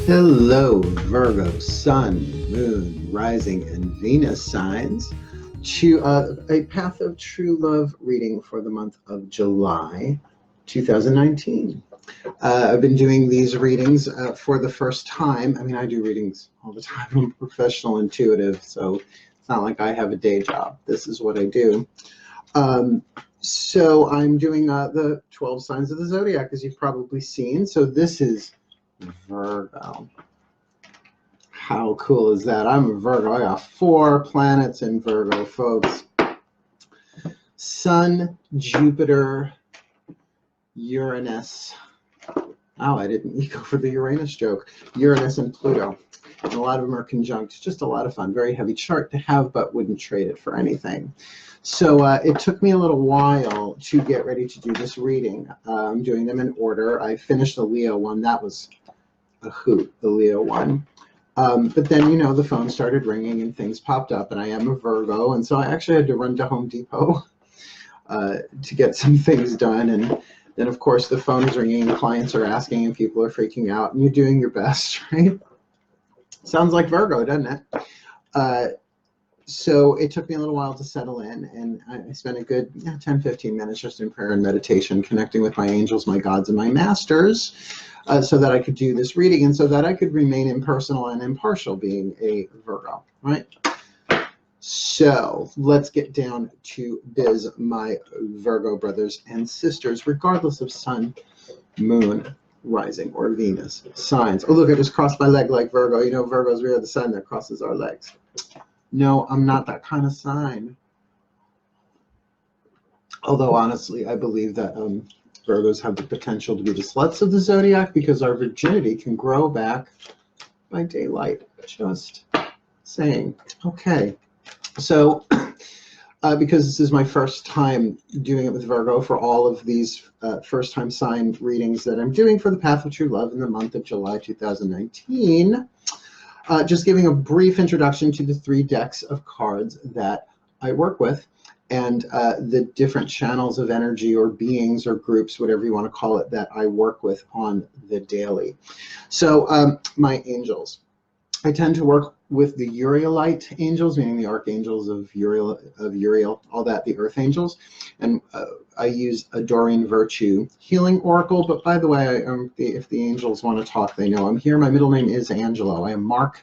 Hello, Virgo, Sun, Moon, Rising, and Venus signs. To a Path of True Love reading for the month of July 2019. I've been doing these readings for the first time. I mean, I do readings all the time. I'm a professional intuitive, so it's not like I have a day job. This is what I do. So I'm doing the 12 signs of the zodiac, as you've probably seen. So this is Virgo. How cool is that? I'm a Virgo. I got 4 planets in Virgo, folks. Sun, Jupiter, Uranus. Oh, I didn't go for the Uranus joke. Uranus and Pluto. And a lot of them are conjunct. Just a lot of fun. Very heavy chart to have, but wouldn't trade it for anything. So it took me a little while to get ready to do this reading. I'm doing them in order. I finished the Leo one. That was a hoot, the Leo one. But then, you know, the phone started ringing and things popped up, and I am a Virgo. And so I actually had to run to Home Depot to get some things done. And then, of course, the phone is ringing, clients are asking, and people are freaking out, and you're doing your best, right? Sounds like Virgo, doesn't it? So it took me a little while to settle in, and I spent a good 10-15 minutes just in prayer and meditation, connecting with my angels, my gods, and my masters, so that I could do this reading and so that I could remain impersonal and impartial, being a Virgo, right? So let's get down to biz, my Virgo brothers and sisters, regardless of sun, moon, rising, or Venus signs. Oh, look, I just crossed my leg like Virgo. You know, Virgos, we are the sign that crosses our legs. No, I'm not that kind of sign. Although, honestly, I believe that Virgos have the potential to be the sluts of the zodiac because our virginity can grow back by daylight. Just saying. Okay. So, because this is my first time doing it with Virgo for all of these first-time sign readings that I'm doing for the Path of True Love in the month of July 2019, just giving a brief introduction to the 3 decks of cards that I work with and the different channels of energy or beings or groups, whatever you want to call it, that I work with on the daily. So my angels. I tend to work with the Urielite angels, meaning the archangels of Uriel, all that, the earth angels. And I use a Doreen Virtue healing oracle. But by the way, if the angels want to talk, they know I'm here. My middle name is Angelo. I am Mark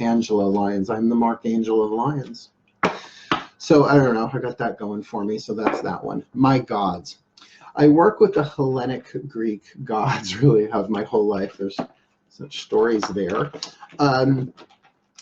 Angelo Lyons. I'm the Mark Angel of Lyons. So I don't know. I got that going for me. So that's that one. My gods. I work with the Hellenic Greek gods, really have my whole life. There's such stories there.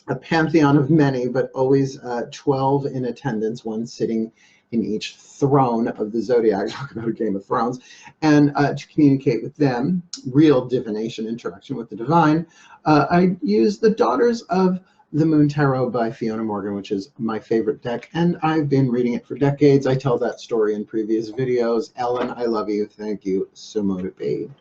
A pantheon of many, but always 12 in attendance, one sitting in each throne of the zodiac. Talk about a Game of Thrones. And to communicate with them, real divination, interaction with the divine, I use the Daughters of the Moon Tarot by Fiona Morgan, which is my favorite deck, and I've been reading it for decades. I tell that story in previous videos. Ellen, I love you. Thank you. So motivated.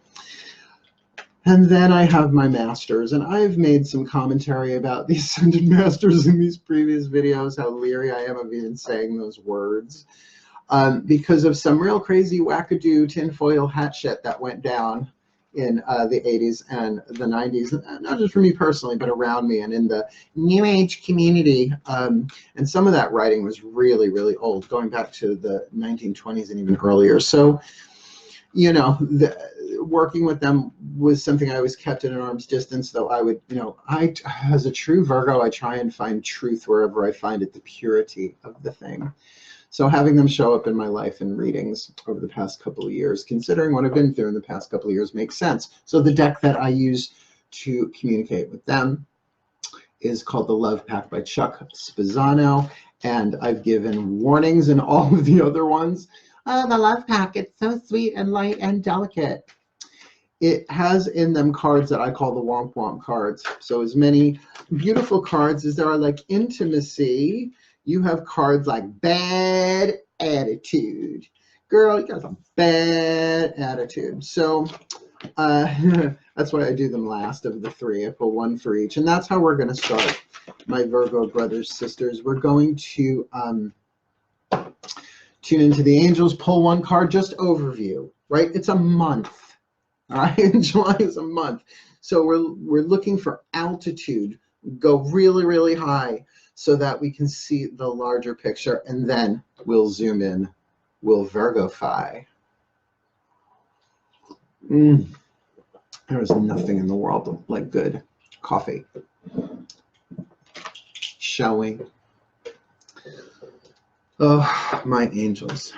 And then I have my masters, and I've made some commentary about the Ascended Masters in these previous videos, how leery I am of even saying those words, because of some real crazy wackadoo tinfoil hat shit that went down in the 80s and the 90s, not just for me personally, but around me and in the New Age community. And some of that writing was really, really old, going back to the 1920s and even earlier. So, you know, working with them was something I was kept at an arm's distance, though I would, you know, as a true Virgo, I try and find truth wherever I find it, the purity of the thing. So having them show up in my life in readings over the past couple of years, considering what I've been through in the past couple of years, makes sense. So the deck that I use to communicate with them is called the Love Pack by Chuck Spezzano, and I've given warnings in all of the other ones. The Love Pack, it's so sweet and light and delicate. It has in them cards that I call the Womp Womp cards. So as many beautiful cards as there are like intimacy, you have cards like bad attitude. Girl, you got some bad attitude. So that's why I do them last of the 3. I pull one for each. And that's how we're going to start, my Virgo brothers, sisters. We're going to tune into the angels, pull one card, just overview, right? It's a month. All right, July is a month. So we're looking for altitude, go really, really high so that we can see the larger picture, and then we'll zoom in, we'll Virgofy. There is nothing in the world like good coffee. Shall we? Oh, my angels.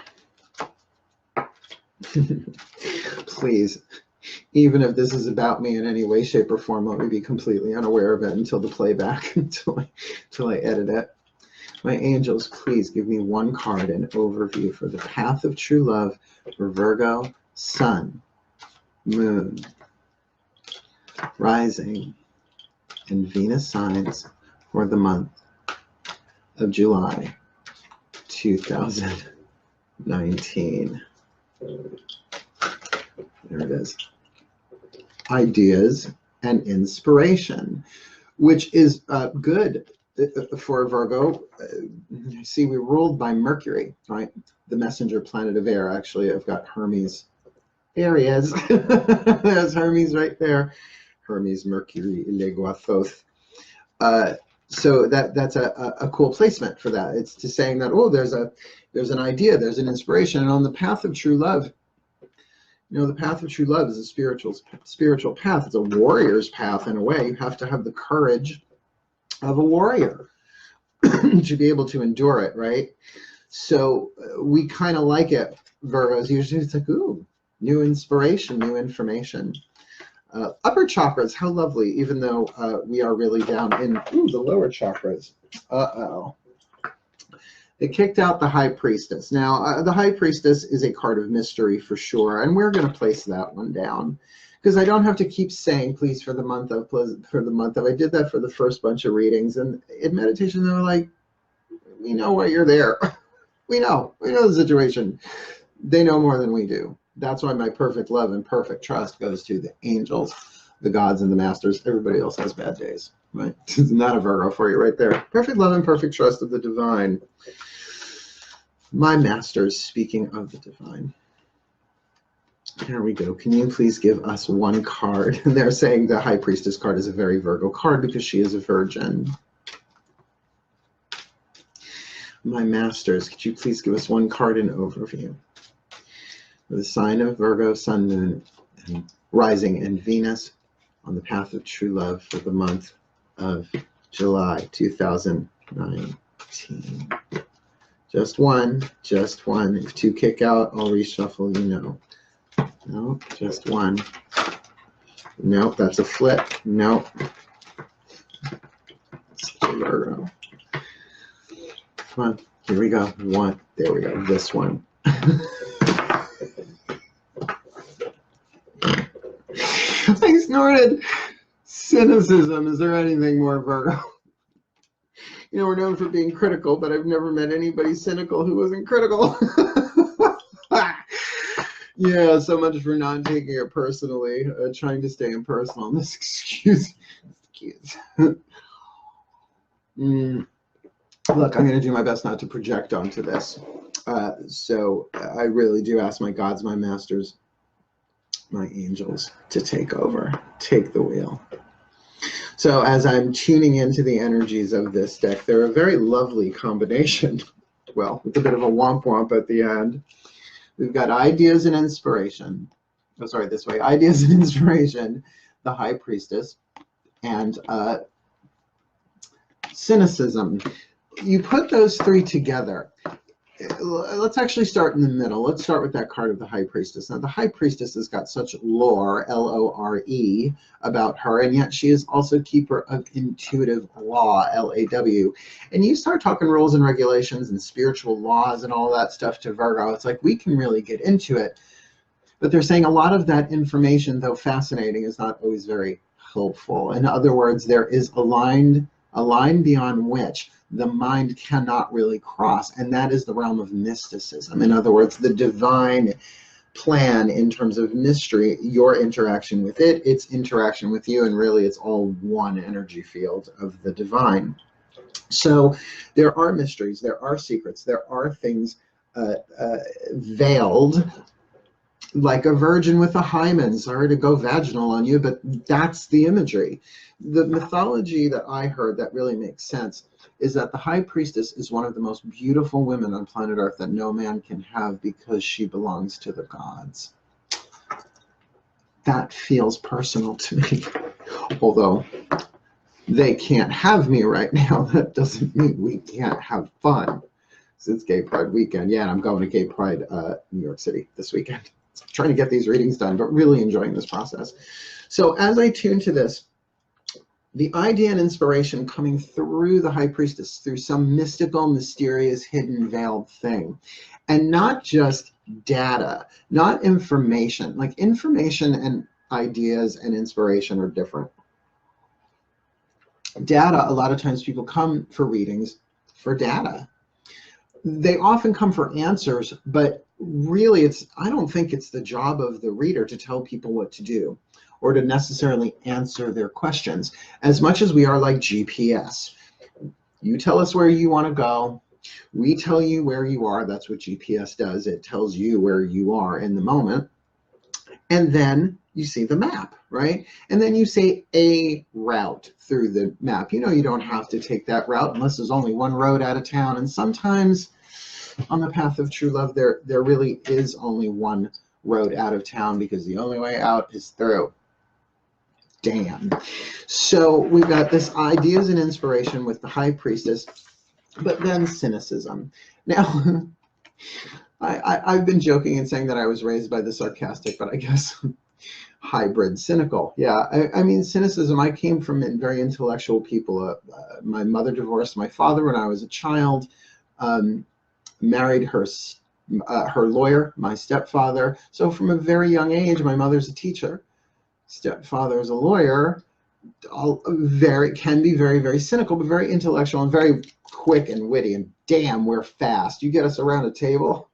Please, even if this is about me in any way, shape, or form, let me be completely unaware of it until the playback, until I edit it. My angels, please give me one card, an overview for the path of true love for Virgo, Sun, Moon, Rising, and Venus signs for the month of July 2019. There it is. Ideas and inspiration, which is good for Virgo. See, we're ruled by Mercury, right? The messenger planet of air. Actually, I've got Hermes. There he is. There's Hermes right there. Hermes, Mercury, Leguathoth. So that's a cool placement for that. It's to saying that, oh, there's an idea, there's an inspiration. And on the path of true love, you know, the path of true love is a spiritual path. It's a warrior's path in a way. You have to have the courage of a warrior to be able to endure it, right? So we kind of like it, Virgos. Usually it's like, ooh, new inspiration, new information. Upper chakras, how lovely, even though we are really down in the lower chakras. Uh-oh. It kicked out the High Priestess. Now, the High Priestess is a card of mystery for sure, and we're going to place that one down because I don't have to keep saying, please, for the month of, I did that for the first bunch of readings, and in meditation, they were like, we know why you're there. We know the situation. They know more than we do. That's why my perfect love and perfect trust goes to the angels, the gods, and the masters. Everybody else has bad days, right? It's not a Virgo for you right there. Perfect love and perfect trust of the divine. My masters, speaking of the divine. Here we go. Can you please give us one card? And they're saying the High Priestess card is a very Virgo card because she is a virgin. My masters, could you please give us one card in overview? For the sign of Virgo, Sun, Moon, and Rising, and Venus on the path of true love for the month of July 2019. Just one. If two kick out, I'll reshuffle, you know. No, just one. Nope, that's a flip. Nope. Such a Virgo. Come on, here we go. One. There we go. This one. I snorted. Cynicism. Is there anything more Virgo? You know, we're known for being critical, but I've never met anybody cynical who wasn't critical. Yeah, so much for not taking it personally, trying to stay impersonal. This excuse. Look, I'm going to do my best not to project onto this. So I really do ask my gods, my masters, my angels to take over, take the wheel. So as I'm tuning into the energies of this deck, they're a very lovely combination. Well, with a bit of a womp womp at the end. We've got ideas and inspiration. Oh, sorry, this way. Ideas and inspiration, the High Priestess, and cynicism. You put those three together. Let's actually start in the middle. Let's start with that card of the High Priestess. Now, the High Priestess has got such lore, L-O-R-E, about her, and yet she is also keeper of intuitive law, L-A-W. And you start talking rules and regulations and spiritual laws and all that stuff to Virgo. It's like we can really get into it. But they're saying a lot of that information, though fascinating, is not always very helpful. In other words, there is a line beyond which the mind cannot really cross, and that is the realm of mysticism. In other words, the divine plan in terms of mystery, your interaction with it, its interaction with you, and really it's all one energy field of the divine. So there are mysteries, there are secrets, there are things veiled like a virgin with a hymen. Sorry to go vaginal on you, but that's the imagery. The mythology that I heard that really makes sense is that the high priestess is one of the most beautiful women on planet Earth that no man can have because she belongs to the gods. That feels personal to me. Although they can't have me right now, that doesn't mean we can't have fun. It's Gay Pride weekend. Yeah, and I'm going to Gay Pride, New York City this weekend. So I'm trying to get these readings done, but really enjoying this process. So as I tune to this, the idea and inspiration coming through the high priestess, through some mystical, mysterious, hidden, veiled thing, and not just data, not information. Like information and ideas and inspiration are different. Data, a lot of times people come for readings for data. They often come for answers, but really I don't think it's the job of the reader to tell people what to do or to necessarily answer their questions, as much as we are like GPS. You tell us where you want to go. We tell you where you are. That's what GPS does. It tells you where you are in the moment. And then you see the map, right? And then you say a route through the map. You know, you don't have to take that route unless there's only one road out of town. And sometimes on the path of true love, there really is only one road out of town, because the only way out is through. Damn. So we've got this ideas and inspiration with the high priestess, but then cynicism. Now, I've been joking and saying that I was raised by the sarcastic, but I guess hybrid cynical. Yeah, I mean, cynicism, I came from very intellectual people. My mother divorced my father when I was a child, married her lawyer, my stepfather. So from a very young age, my mother's a teacher, stepfather is a lawyer. Can be very, very cynical, but very intellectual and very quick and witty. And damn, we're fast. You get us around a table,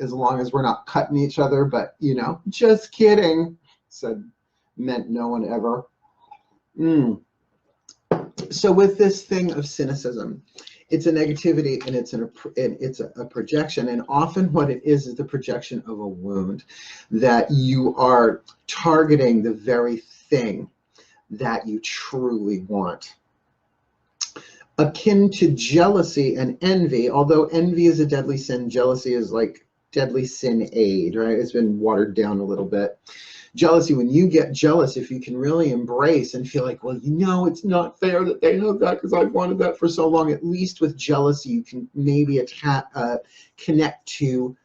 as long as we're not cutting each other, but you know, just kidding, meant no one ever. So with this thing of cynicism, it's a negativity, and it's a projection, and often what it is the projection of a wound, that you are targeting the very thing that you truly want. Akin to jealousy and envy, although envy is a deadly sin, jealousy is like deadly sin aid, right? It's been watered down a little bit. Jealousy, when you get jealous, if you can really embrace and feel like, well, you know, it's not fair that they have that because I've wanted that for so long. At least with jealousy, you can maybe connect to,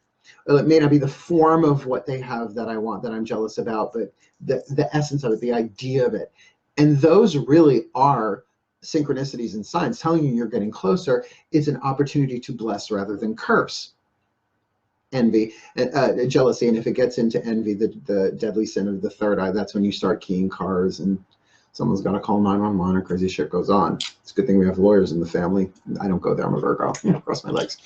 well, it may not be the form of what they have that I want, that I'm jealous about, but the essence of it, the idea of it. And those really are synchronicities and signs telling you you're getting closer. It's an opportunity to bless rather than curse. Envy, jealousy, and if it gets into envy, the deadly sin of the third eye, that's when you start keying cars and someone's got to call 911 or crazy shit goes on. It's a good thing we have lawyers in the family. I don't go there, I'm a Virgo, cross my legs.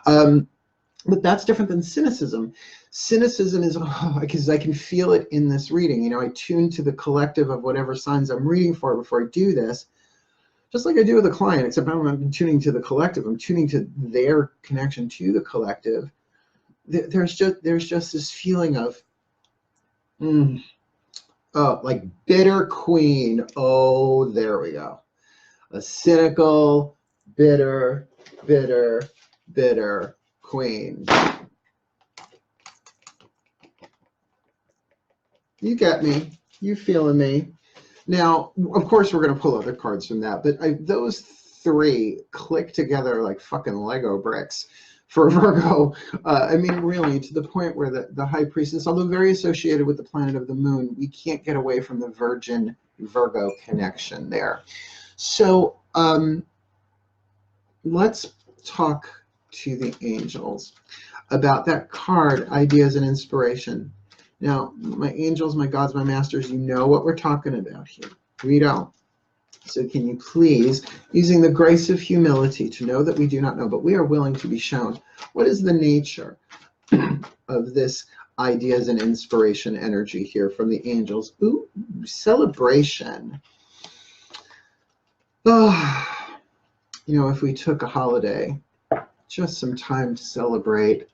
But that's different than cynicism. Cynicism is, because I can feel it in this reading. You know, I tune to the collective of whatever signs I'm reading for before I do this, just like I do with a client, except I'm not tuning to the collective. I'm tuning to their connection to the collective. There's just this feeling of, like bitter queen. Oh, there we go. A cynical, bitter queen. You get me. You feeling me. Now, of course, we're going to pull other cards from that, but those three click together like fucking Lego bricks for Virgo. I mean, really, to the point where the high priestess, although very associated with the planet of the moon, we can't get away from the Virgin Virgo connection there. So let's talk to the angels about that card, ideas and inspiration. Now, my angels, my gods, my masters, you know what we're talking about here. We don't. So can you please, using the grace of humility, to know that we do not know, but we are willing to be shown, what is the nature of this ideas and inspiration energy here from the angels? Ooh, celebration. Oh, you know, if we took a holiday, just some time to celebrate,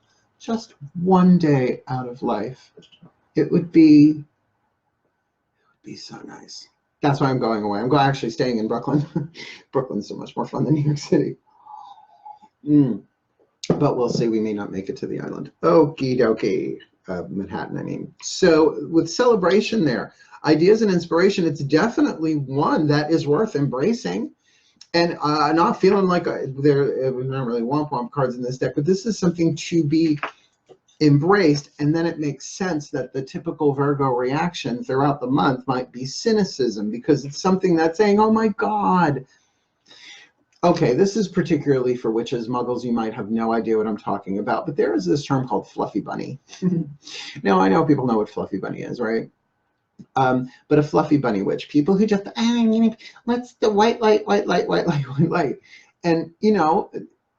just one day out of life, it would be so nice. That's why I'm going away. I'm actually staying in Brooklyn. Brooklyn's so much more fun than New York City. But we'll see. We may not make it to the island. Okie dokie. Manhattan, I mean. So with celebration there, ideas and inspiration, it's definitely one that is worth embracing. And not feeling like there was not really womp-womp cards in this deck, but this is something to be embraced. And then it makes sense that the typical Virgo reaction throughout the month might be cynicism, because it's something that's saying, oh my God. Okay, this is particularly for witches, muggles. You might have no idea what I'm talking about, but there is this term called fluffy bunny. Now, I know people know what fluffy bunny is, right? But a fluffy bunny witch, people who just, let's the white light, white light, white light, white light. And, you know,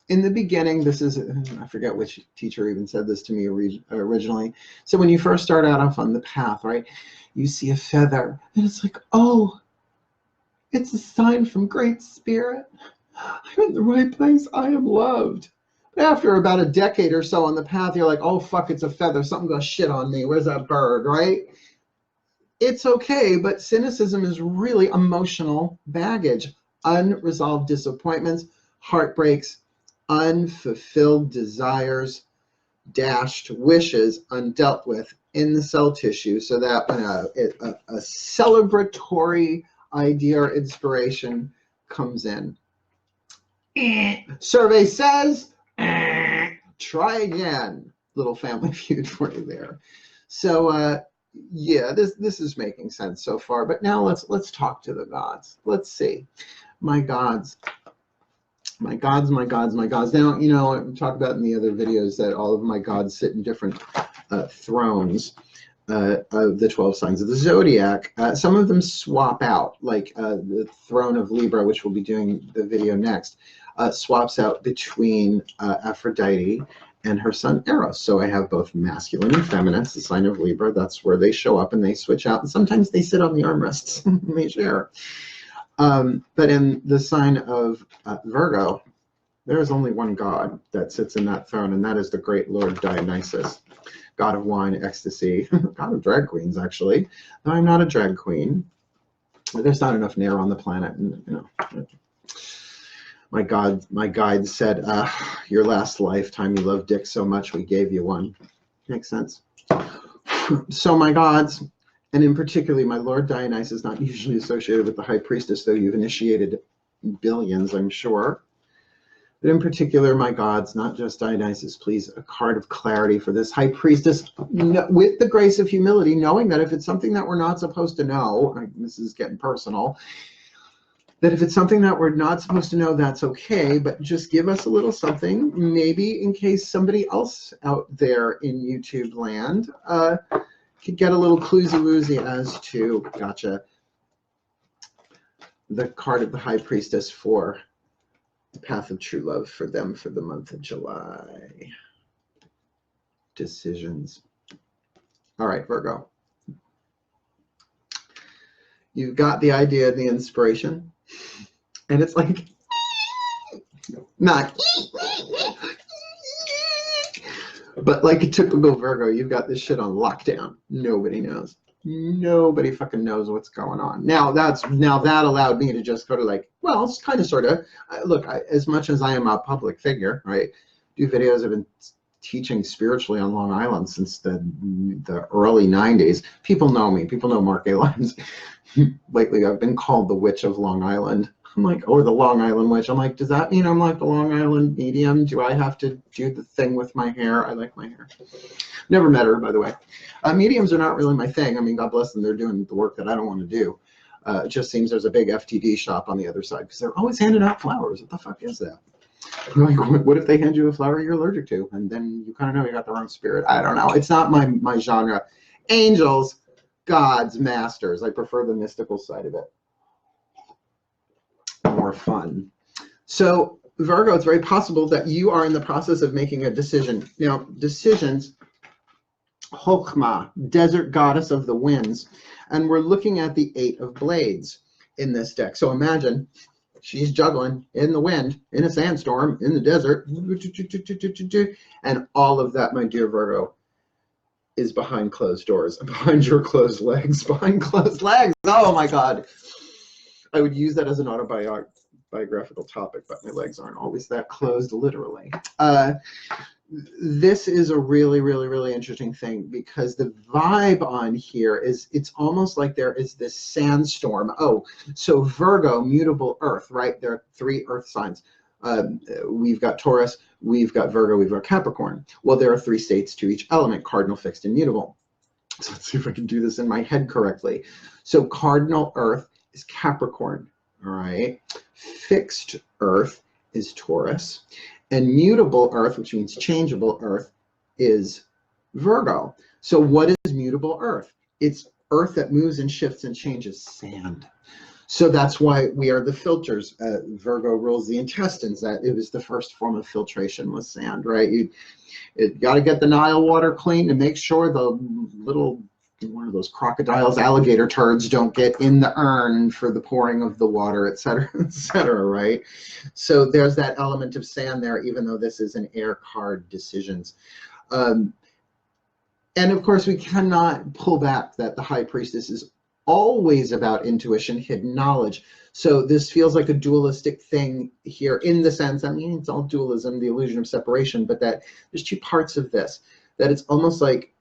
in the beginning, this is, I forget which teacher even said this to me originally. So when you first start out off on the path, right, you see a feather and it's like, oh, it's a sign from Great Spirit. I'm in the right place. I am loved. But after about a decade or so on the path, you're like, oh, fuck, it's a feather. Something goes shit on me. Where's that bird, right? It's okay, but cynicism is really emotional baggage, unresolved disappointments, heartbreaks, unfulfilled desires, dashed wishes, undealt with in the cell tissue, so that when a celebratory idea or inspiration comes in, survey says, try again. Little Family Feud for you there. So, yeah, this is making sense so far. But now let's talk to the gods. Let's see, my gods, my gods, my gods, my gods. Now, you know, I talked about in the other videos that all of my gods sit in different thrones of the 12 signs of the zodiac. Some of them swap out, like the throne of Libra, which we'll be doing the video next, swaps out between Aphrodite and her son Eros. So I have both masculine and feminine. It's the sign of Libra. That's where they show up and they switch out. And sometimes they sit on the armrests and they share. But in the sign of Virgo, there is only one god that sits in that throne, and that is the great Lord Dionysus, god of wine, ecstasy, god of drag queens, actually. Though I'm not a drag queen. There's not enough Nair on the planet, and you know. My guide said, your last lifetime you loved dick so much we gave you one. Makes sense. So my gods, and in particular my Lord Dionysus, not usually associated with the High Priestess, though you've initiated billions, I'm sure. But in particular, my gods, not just Dionysus, please, a card of clarity for this High Priestess, with the grace of humility, knowing that if it's something that we're not supposed to know, this is getting personal, that if it's something that we're not supposed to know, that's okay, but just give us a little something, maybe in case somebody else out there in YouTube land could get a little cluesy-woozy as to, gotcha, the card of the High Priestess for the path of true love for them for the month of July. Decisions. All right, Virgo. You've got the idea and the inspiration. And it's like, not, but like a typical Virgo, you've got this shit on lockdown. Nobody knows. Nobody fucking knows what's going on. Now that allowed me to just go to like, well, it's kind of sort of, look, as much as I am a public figure, right, do videos, I've been teaching spiritually on Long Island since the early 90s. People know me. People know Mark A. Lyons. Lately, I've been called the Witch of Long Island. I'm like, or the Long Island Witch. I'm like, does that mean I'm like the Long Island medium? Do I have to do the thing with my hair? I like my hair. Never met her, by the way. Mediums are not really my thing. I mean, God bless them. They're doing the work that I don't want to do. It just seems there's a big FTD shop on the other side because they're always handing out flowers. What the fuck is that? Like, what if they hand you a flower you're allergic to? And then you kind of know you got the wrong spirit. I don't know. It's not my genre. Angels, gods, masters. I prefer the mystical side of it. More fun. So Virgo, it's very possible that you are in the process of making a decision. Now, decisions, Chokhmah, desert goddess of the winds, and we're looking at the 8 of blades in this deck. So imagine she's juggling in the wind, in a sandstorm, in the desert, and all of that, my dear Virgo, is behind closed doors, behind your closed legs, behind closed legs. Oh my God. I would use that as an autobiographical topic, but my legs aren't always that closed, literally. This is a really, really, really interesting thing, because the vibe on here is, it's almost like there is this sandstorm. Oh, so Virgo, mutable earth, right? There are 3 earth signs. We've got Taurus, we've got Virgo, we've got Capricorn. Well, there are 3 states to each element: cardinal, fixed, and mutable. So let's see if I can do this in my head correctly. So cardinal earth is Capricorn, all right? Fixed earth is Taurus. And mutable earth, which means changeable earth, is Virgo. So what is mutable earth? It's earth that moves and shifts and changes, sand. So that's why we are the filters. Virgo rules the intestines. That it was the first form of filtration, was sand, right? You got to get the Nile water clean to make sure the little, one of those crocodiles, alligator turds don't get in the urn for the pouring of the water, et cetera, right? So there's that element of sand there, even though this is an air card, decisions. And of course, we cannot pull back that the High Priestess is always about intuition, hidden knowledge. So this feels like a dualistic thing here, in the sense, I mean, it's all dualism, the illusion of separation, but that there's 2 parts of this, that it's almost like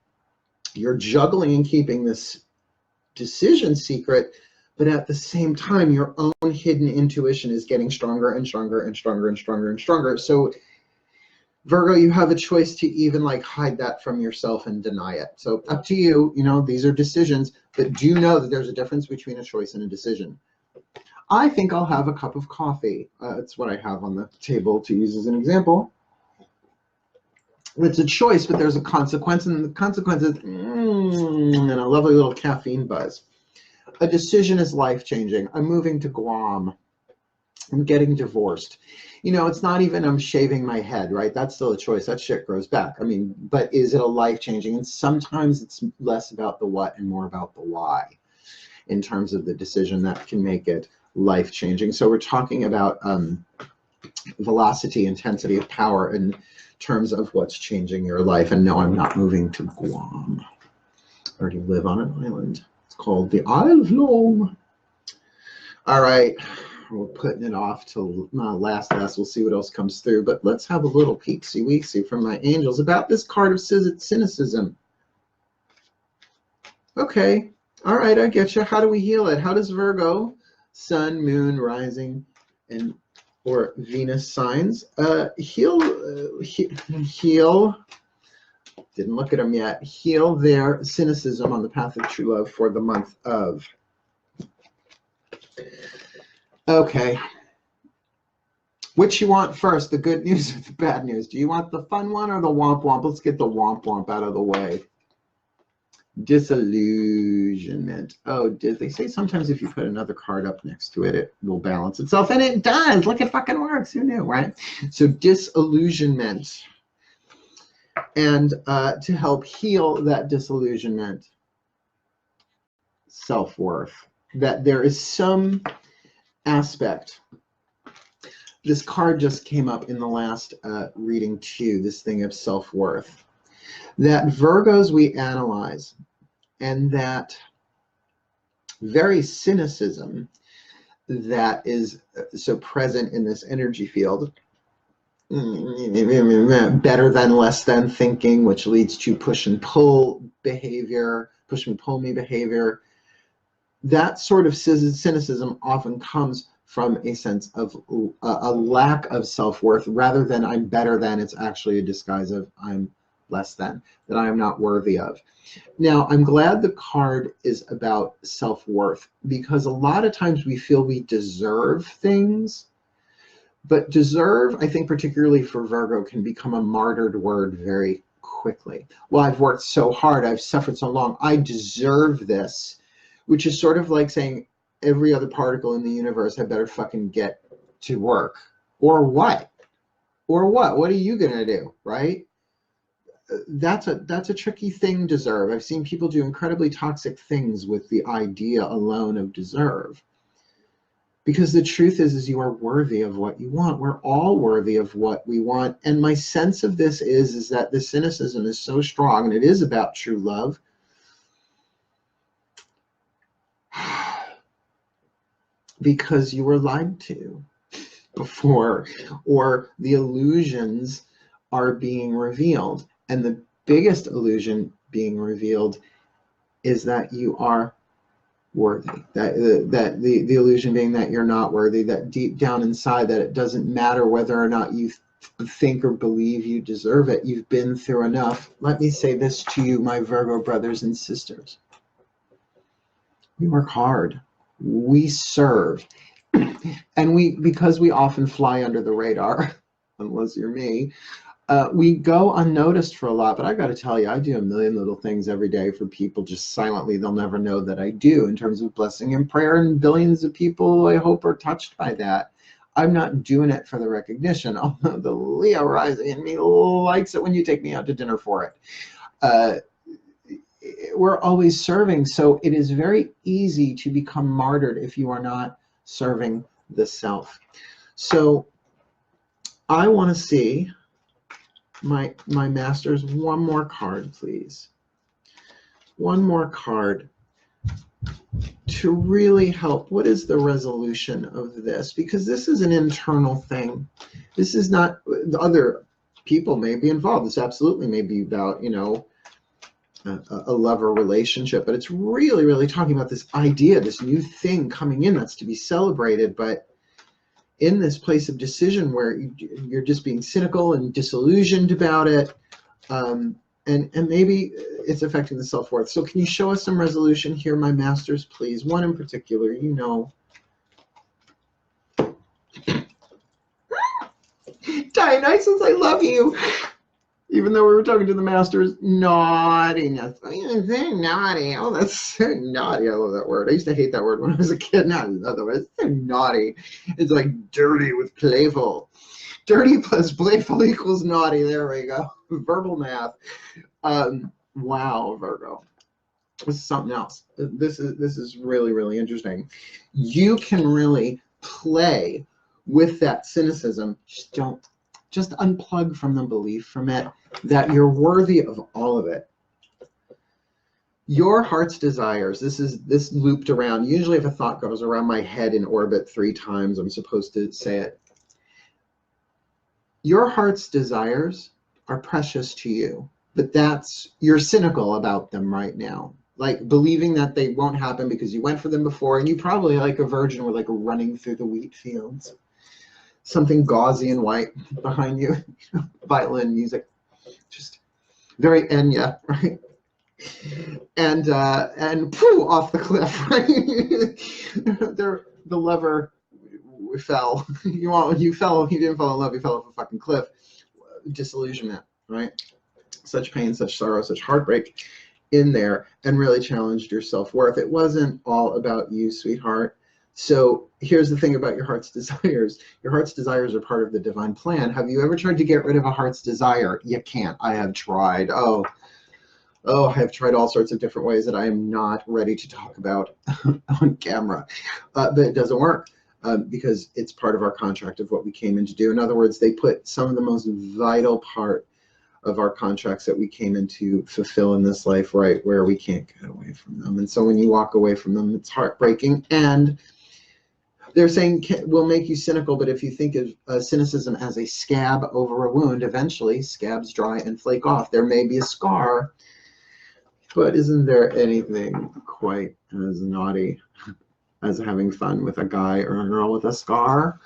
you're juggling and keeping this decision secret, but at the same time, your own hidden intuition is getting stronger and stronger and stronger and stronger and stronger. So Virgo, you have a choice to even like hide that from yourself and deny it. So up to you, you know, these are decisions, but do know that there's a difference between a choice and a decision. I think I'll have a cup of coffee. It's what I have on the table to use as an example. It's a choice, but there's a consequence, and the consequence is and a lovely little caffeine buzz. A decision is life-changing. I'm moving to Guam. I'm getting divorced. You know, it's not even I'm shaving my head, right? That's still a choice. That shit grows back. I mean, but is it a life-changing? And sometimes it's less about the what and more about the why in terms of the decision that can make it life-changing. So we're talking about velocity, intensity of power in terms of what's changing your life. And no, I'm not moving to Guam. I already live on an island. It's called the Isle of Long. All right, we're putting it off till last. We'll see what else comes through, but let's have a little peek-see-week-see from my angels about this card of cynicism. Okay, all right, I get you. How do we heal it? How does Virgo, Sun, Moon, Rising, and or Venus signs heal? Didn't look at them yet. Heal their cynicism on the path of true love for the month of. Okay. Which you want first, the good news or the bad news? Do you want the fun one or the womp womp? Let's get the womp womp out of the way. Disillusionment. Oh, did they say sometimes if you put another card up next to it, it will balance itself? And it does. Look, it fucking works. Who knew, right? So disillusionment. And to help heal that disillusionment, self-worth. That there is some aspect. This card just came up in the last reading too, this thing of self-worth. That Virgos we analyze, and that very cynicism that is so present in this energy field, better than, less than thinking, which leads to push and pull behavior, push me, pull me behavior. That sort of cynicism often comes from a sense of a lack of self-worth, rather than I'm better than. It's actually a disguise of I'm less than, that I am not worthy of. Now, I'm glad the card is about self-worth, because a lot of times we feel we deserve things, but deserve, I think particularly for Virgo, can become a martyred word very quickly. Well, I've worked so hard, I've suffered so long, I deserve this, which is sort of like saying every other particle in the universe had better fucking get to work. Or what? Or what? What are you gonna do, right? That's a tricky thing, deserve. I've seen people do incredibly toxic things with the idea alone of deserve. Because the truth is you are worthy of what you want. We're all worthy of what we want. And my sense of this is that the cynicism is so strong, and it is about true love. Because you were lied to before, or the illusions are being revealed. And the biggest illusion being revealed is that you are worthy, that the illusion being that you're not worthy, that deep down inside that it doesn't matter whether or not you think or believe you deserve it. You've been through enough. Let me say this to you, my Virgo brothers and sisters. We work hard. We serve. And because we often fly under the radar, unless you're me, we go unnoticed for a lot. But I got to tell you, I do a million little things every day for people just silently. They'll never know that I do, in terms of blessing and prayer, and billions of people, I hope, are touched by that. I'm not doing it for the recognition, although the Leo rising in me likes it when you take me out to dinner for it. We're always serving, so it is very easy to become martyred if you are not serving the self. So I want to see my masters, one more card, please. One more card to really help. What is the resolution of this? Because this is an internal thing. This is not, other people may be involved. This absolutely may be about, you know, a lover relationship, but it's really, really talking about this idea, this new thing coming in that's to be celebrated. But in this place of decision where you're just being cynical and disillusioned about it, and maybe it's affecting the self-worth. So can you show us some resolution here, my masters, please? One in particular, you know. Dionysus, I love you. Even though we were talking to the masters, naughtiness. They're naughty. Oh, that's so naughty. I love that word. I used to hate that word when I was a kid. Now I love that word. It's so naughty. It's like dirty with playful. Dirty plus playful equals naughty. There we go. Verbal math. Wow, Virgo. This is something else. This is really, really interesting. You can really play with that cynicism. Just unplug from the belief from it that you're worthy of all of it. Your heart's desires, this looped around. Usually if a thought goes around my head in orbit 3 times, I'm supposed to say it. Your heart's desires are precious to you, but you're cynical about them right now. Like believing that they won't happen because you went for them before, and you probably, like a virgin, were like running through the wheat fields. Something gauzy and white behind you, violin music, just very Enya, right? And poof, off the cliff, right? The lover fell. You fell. You didn't fall in love. You fell off a fucking cliff. Disillusionment, right? Such pain, such sorrow, such heartbreak in there, and really challenged your self-worth. It wasn't all about you, sweetheart. So here's the thing about your heart's desires. Your heart's desires are part of the divine plan. Have you ever tried to get rid of a heart's desire? You can't. I have tried. Oh, I have tried all sorts of different ways that I am not ready to talk about on camera. But it doesn't work because it's part of our contract of what we came in to do. In other words, they put some of the most vital part of our contracts that we came in to fulfill in this life right where we can't get away from them. And so when you walk away from them, it's heartbreaking. And they're saying will make you cynical, but if you think of cynicism as a scab over a wound, eventually scabs dry and flake off. There may be a scar, but isn't there anything quite as naughty as having fun with a guy or a girl with a scar?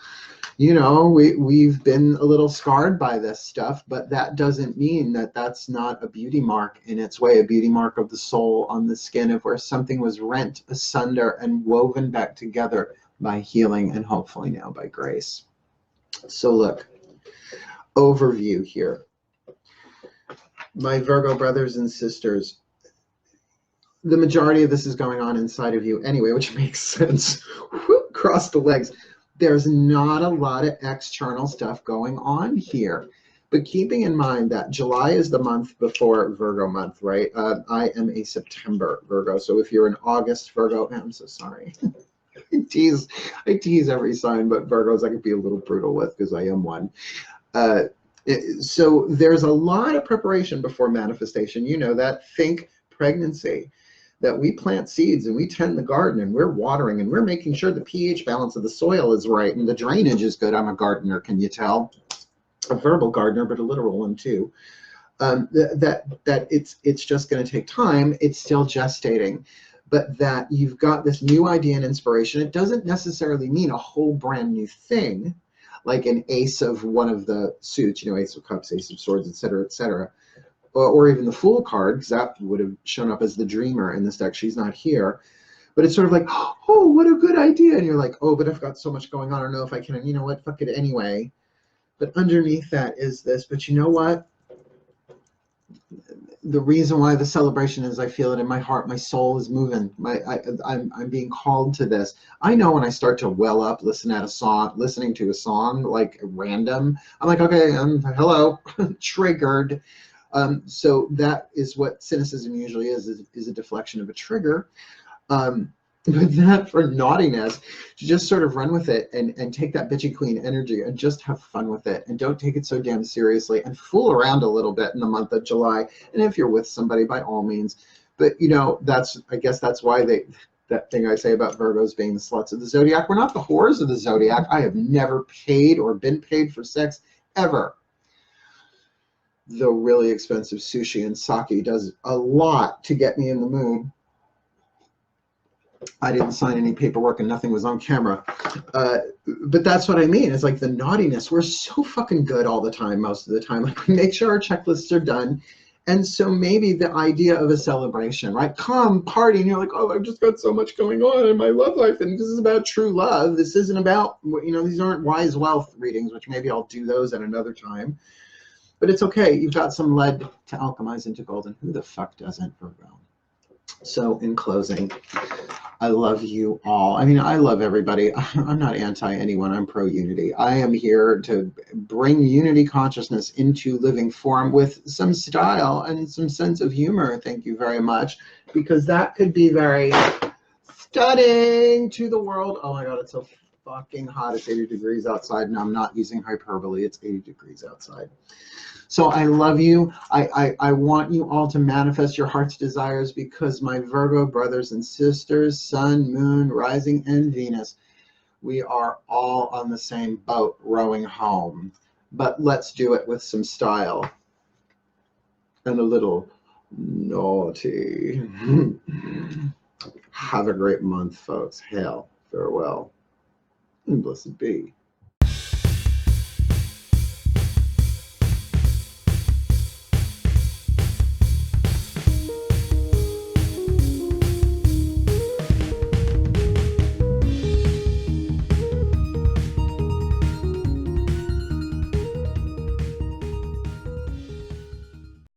You know, we've been a little scarred by this stuff, but that doesn't mean that that's not a beauty mark in its way, a beauty mark of the soul on the skin of where something was rent asunder and woven back together by healing, and hopefully now by grace. So look, overview here. My Virgo brothers and sisters, the majority of this is going on inside of you anyway, which makes sense. Whoop, cross the legs. There's not a lot of external stuff going on here. But keeping in mind that July is the month before Virgo month, right? I am a September Virgo. So if you're an August Virgo, I'm so sorry. I tease every sign, but Virgos I can be a little brutal with because I am one. Uh, so there's a lot of preparation before manifestation. You know that. Think pregnancy, that we plant seeds and we tend the garden and we're watering and we're making sure the pH balance of the soil is right and the drainage is good. I'm a gardener, can you tell? A verbal gardener, but a literal one too. That it's just going to take time. It's still gestating, but that you've got this new idea and inspiration. It doesn't necessarily mean a whole brand new thing, like an ace of one of the suits, you know, Ace of Cups, Ace of Swords, etc., or even the Fool card, because that would have shown up as the dreamer in this deck. She's not here. But it's sort of like, oh, what a good idea. And you're like, oh, but I've got so much going on. I don't know if I can, you know what, fuck it anyway. But underneath that is this. But you know what? The reason why the celebration is, I feel it in my heart, my soul is moving. I'm being called to this. I know when I start to well up, listening to a song like random, I'm like, okay, hello, triggered. So that is what cynicism usually is a deflection of a trigger. But that for naughtiness, to just sort of run with it and take that bitchy queen energy and just have fun with it and don't take it so damn seriously and fool around a little bit in the month of July. And if you're with somebody, by all means. But you know, I guess that's why that thing I say about Virgos being the sluts of the zodiac. We're not the whores of the zodiac. I have never paid or been paid for sex ever. Though really expensive sushi and sake does a lot to get me in the mood. I didn't sign any paperwork and nothing was on camera. But that's what I mean. It's like the naughtiness. We're so fucking good all the time, most of the time. Like we make sure our checklists are done. And so maybe the idea of a celebration, right? Come party, and you're like, oh, I've just got so much going on in my love life. And this is about true love. This isn't about, you know, these aren't wise wealth readings, which maybe I'll do those at another time. But it's okay. You've got some lead to alchemize into gold. And who the fuck doesn't, Virgo? So in closing, I love you all. I mean, I love everybody. I'm not anti anyone. I'm pro unity. I am here to bring unity consciousness into living form with some style and some sense of humor. Thank you very much, because that could be very stunning to the world. Oh my God, it's so fucking hot. It's 80 degrees outside, and I'm not using hyperbole. It's 80 degrees outside. So I love you. I want you all to manifest your heart's desires, because my Virgo brothers and sisters, sun, moon, rising, and Venus, we are all on the same boat rowing home. But let's do it with some style and a little naughty. Have a great month, folks. Hail, farewell, and blessed be.